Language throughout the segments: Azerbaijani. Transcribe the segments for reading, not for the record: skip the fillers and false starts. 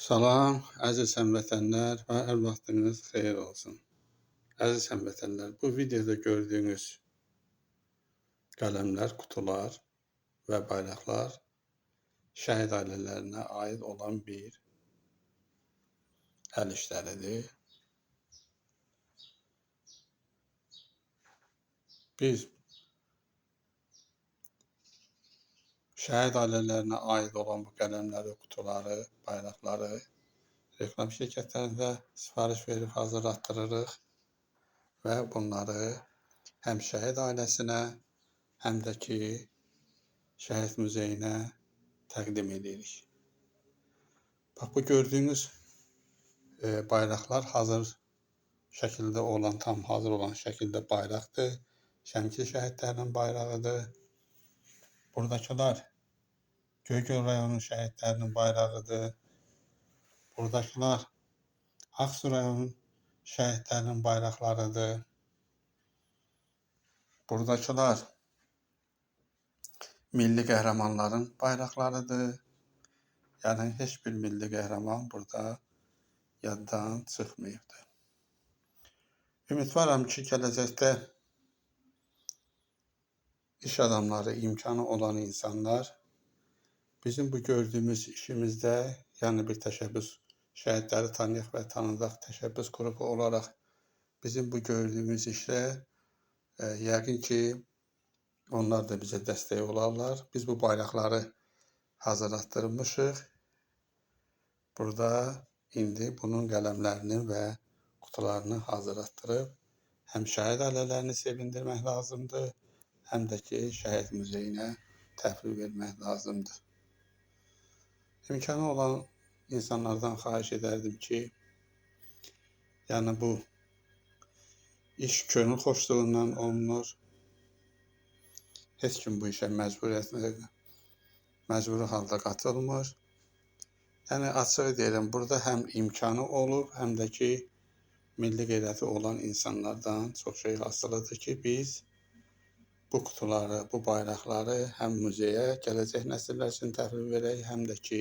Salam, əziz həmvətənlər və hər vaxtınız xeyir olsun. Əziz həmvətənlər, bu videoda gördüyünüz qələmlər, qutular və bayraqlar şəhid ailələrinə aid olan bir əl işləridir. Biz şəhid ailələrinə aid olan bu qələmləri, qutuları, bayraqları reklam şirkətlərində sifariş verib hazırlatdırırıq və bunları həm şəhid ailəsinə, həm də ki, şəhid muzeyinə təqdim edirik. Bax, bu gördüyünüz bayraqlar hazır şəkildə olan, tam hazır olan şəkildə bayraqdır. Şəmkir şəhidlərinin bayrağıdır. Buradakılar Göygöl rayonu şəhidlərinin bayrağıdır. Buradakılar Ağsu rayonu şəhidlərinin bayraqlarıdır. Buradakılar milli qəhrəmanların bayraqlarıdır. Yəni, heç bir milli qəhrəman burada yaddan çıxmayıbdır. Ümidvaram ki, gələcəkdə iş adamları, imkanı olan insanlar bizim bu gördüyümüz işimizdə, yəni bir təşəbbüs, şəhidləri tanıyaq və tanıdaq təşəbbüs qrupu olaraq bizim bu gördüyümüz işdə yəqin ki, onlar da bizə dəstək olarlar. Biz bu bayraqları hazırlatdırmışıq. Burada indi bunun qələmlərini və qutularını hazırlatdırıb həm şəhid ailələrini sevindirmək lazımdır, həm də ki, şəhid muzeyinə təhvil vermək lazımdır. İmkanı olan insanlardan xahiş edərdim ki, yəni bu iş könül xoşluğundan olunur. Heç kim bu işə məcburi halda qatılmır. Yəni, açıq deyirəm, burada həm imkanı olub, həm də ki, milli qeyrəti olan insanlardan çox şey asılıdır ki, biz bu qutuları, bu bayraqları həm muzeyə, gələcək nəsillər üçün təhvil verək, həm də ki,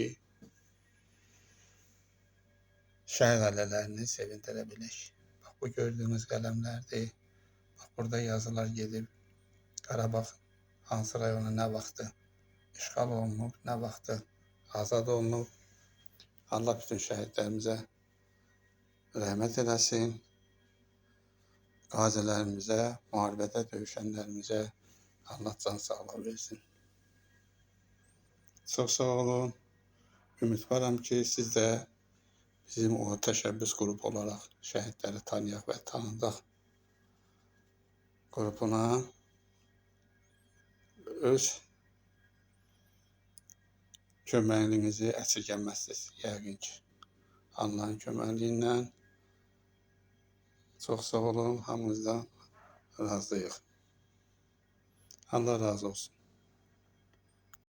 şəhid ailələrini sevindirə bilək. Bax, bu gördüyünüz qələmlərdir. Bax, burada yazılar gedib. Qarabağ hansı rayona nə vaxtı işğal olunub, nə vaxtı azad olunub. Allah bütün şəhidlərimizə rəhmət eləsin. Qazilərimizə, müharibədə döyüşənlərimizə Allah can sağlığı versin. Çox sağ olun. Ümidvaram ki, siz də bizim o təşəbbüs qrupu olaraq şəhidləri tanıyaq və tanıdaq qrupuna öz köməyinizi əsirgəməzsiniz, yəqin ki. Allahın köməkliyi ilə. Çox sağ olun, hamınızdan razıyıq. Allah razı olsun.